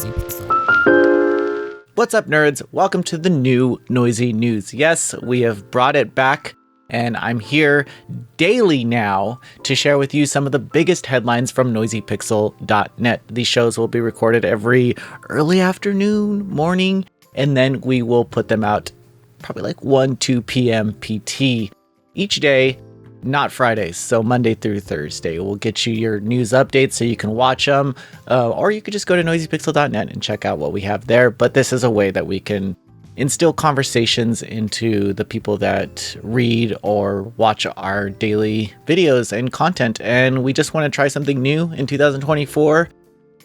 Noisy Pixel. What's up, nerds? Welcome to the new Noisy News. Yes, we have brought it back, and I'm here daily now to share with you some of the biggest headlines from noisypixel.net. These shows will be recorded every early afternoon, morning, and then we will put them out probably like 1-2 p.m. PT each day. Not Fridays, so Monday through Thursday. We'll get you your news updates so you can watch them, or you could just go to noisypixel.net and check out what we have there. But this is a way that we can instill conversations into the people that read or watch our daily videos and content. And we just want to try something new in 2024.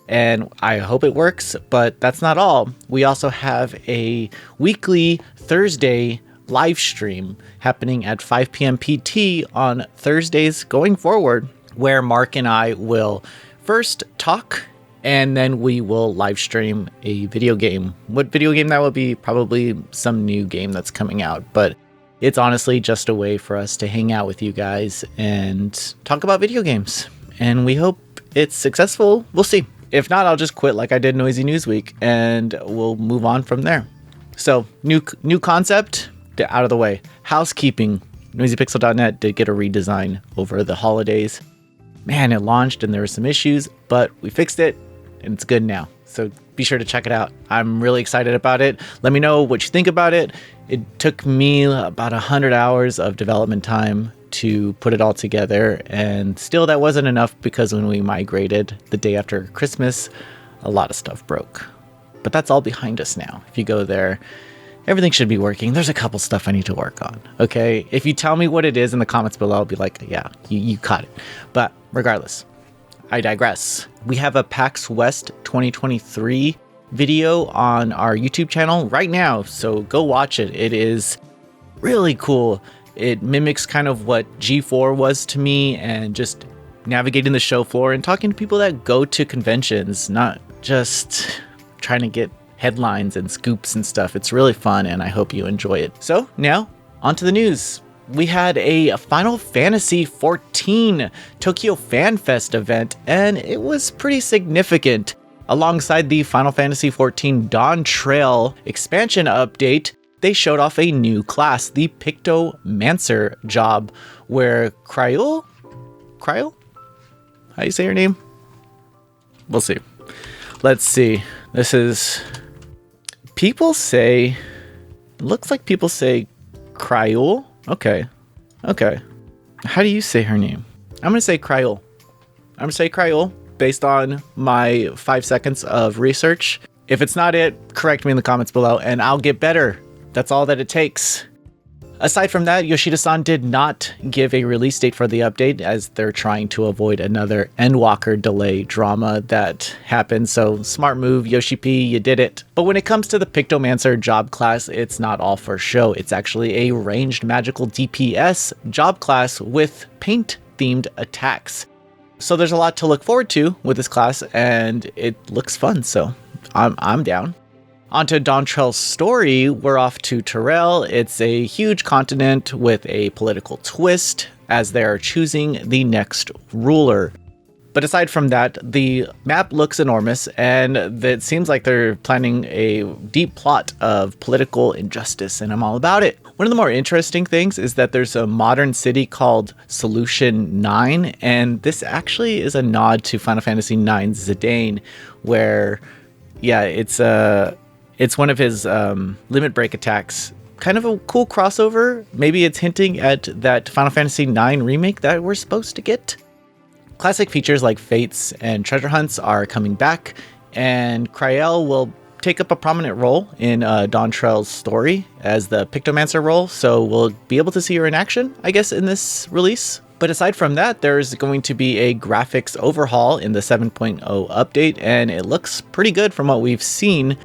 And I hope it works, but that's not all. We also have a weekly Thursday live stream happening at 5 p.m. PT on Thursdays going forward, where Mark and I will first talk and then we will live stream a video game. What video game that will be? Probably some new game that's coming out, but it's honestly just a way for us to hang out with you guys and talk about video games. And we hope it's successful. We'll see. If not, I'll just quit like I did Noisy News Week and we'll move on from there. So new concept. Out of the way. Housekeeping. NoisyPixel.net did get a redesign over the holidays. Man, it launched and there were some issues, but we fixed it and it's good now. So be sure to check it out. I'm really excited about it. Let me know what you think about it. It took me about 100 hours of development time to put it all together, and still that wasn't enough because when we migrated the day after Christmas, a lot of stuff broke. But that's all behind us now. If you go there, everything should be working. There's a couple stuff I need to work on. Okay. If you tell me what it is in the comments below, I'll be like, yeah, you caught it. But regardless, I digress. We have a PAX West 2023 video on our YouTube channel right now. So go watch it. It is really cool. It mimics kind of what G4 was to me, and just navigating the show floor and talking to people that go to conventions, not just trying to get headlines and scoops and stuff. It's really fun and I hope you enjoy it. So now on to the news. We had a Final Fantasy XIV Tokyo Fan Fest event and it was pretty significant. Alongside the Final Fantasy XIV Dawntrail expansion update, they showed off a new class, the Pictomancer job, where Kryul? How do you say her name? We'll see. Let's see. This is... People say, looks like people say Kryul. Okay. How do you say her name? I'm going to say Kryul. Based on my 5 seconds of research. If it's not it, correct me in the comments below and I'll get better. That's all that it takes. Aside from that, Yoshida-san did not give a release date for the update as they're trying to avoid another Endwalker delay drama that happened. So smart move, Yoshi P, you did it. But when it comes to the Pictomancer job class, it's not all for show. It's actually a ranged magical DPS job class with paint themed attacks. So there's a lot to look forward to with this class and it looks fun. So I'm down. Onto Dawntrail's story, we're off to Terrell. It's a huge continent with a political twist as they are choosing the next ruler. But aside from that, the map looks enormous and it seems like they're planning a deep plot of political injustice, and I'm all about it. One of the more interesting things is that there's a modern city called Solution 9, and this actually is a nod to Final Fantasy IX Zidane, where, yeah, it's one of his limit break attacks. Kind of a cool crossover. Maybe it's hinting at that Final Fantasy IX remake that we're supposed to get. Classic features like fates and treasure hunts are coming back, and Kryul will take up a prominent role in Dawntrail's story as the Pictomancer role, so we'll be able to see her in action, I guess, in this release. But aside from that, there's going to be a graphics overhaul in the 7.0 update, and it looks pretty good from what we've seen.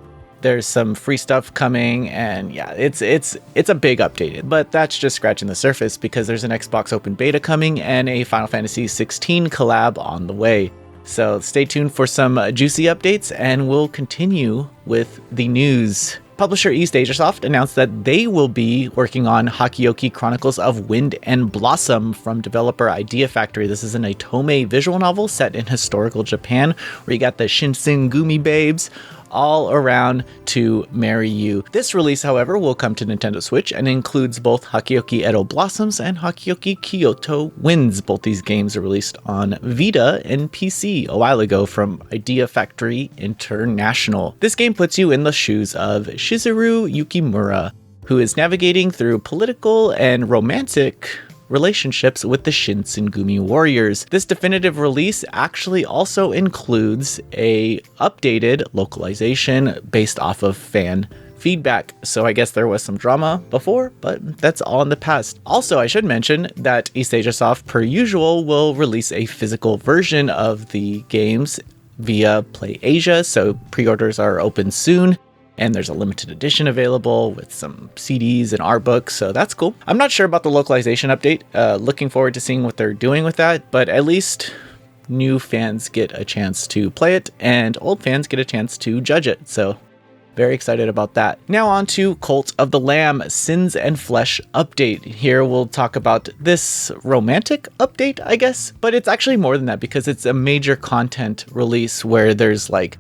There's some free stuff coming, and yeah, it's a big update, but that's just scratching the surface because there's an Xbox Open Beta coming and a Final Fantasy XVI collab on the way. So stay tuned for some juicy updates, and we'll continue with the news. Publisher East Asiasoft announced that they will be working on Hakuoki Chronicles of Wind and Blossom from developer Idea Factory. This is an Otome visual novel set in historical Japan, where you got the Shinsengumi babes all around to marry you. This release, however, will come to Nintendo Switch and includes both Hakuoki Edo Blossoms and Hakuoki Kyoto Winds. Both these games are released on Vita and PC a while ago from Idea Factory International. This game puts you in the shoes of Shizuru Yukimura, who is navigating through political and romantic relationships with the Shinsengumi warriors. This definitive release actually also includes a updated localization based off of fan feedback. So I guess there was some drama before, but that's all in the past. Also, I should mention that East Asia Soft, per usual, will release a physical version of the games via Play Asia, so pre-orders are open soon. And there's a limited edition available with some CDs and art books, so that's cool. I'm not sure about the localization update. Looking forward to seeing what they're doing with that, but at least new fans get a chance to play it, and old fans get a chance to judge it, so very excited about that. Now on to Cult of the Lamb Sins and Flesh update. Here we'll talk about this romantic update, I guess, but it's actually more than that because it's a major content release where there's like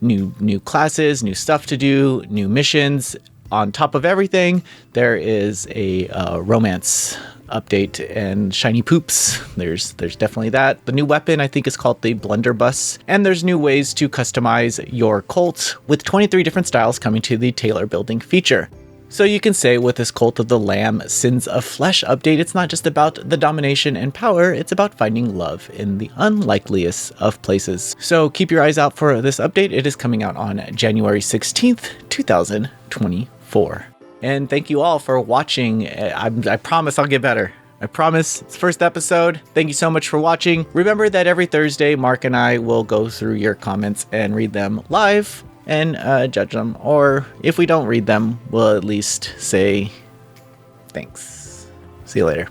new classes, new stuff to do, new missions. On top of everything, there is a romance update and shiny poops. There's definitely that. The new weapon, I think, is called the Blunderbuss, and there's new ways to customize your cult with 23 different styles coming to the tailor building feature. So you can say with this Cult of the Lamb Sins of Flesh update, it's not just about the domination and power, it's about finding love in the unlikeliest of places. So keep your eyes out for this update. It is coming out on January 16th, 2024. And thank you all for watching. I promise I'll get better. I promise. It's the first episode. Thank you so much for watching. Remember that every Thursday, Mark and I will go through your comments and read them live and judge them, or if we don't read them, we'll at least say thanks. See you later.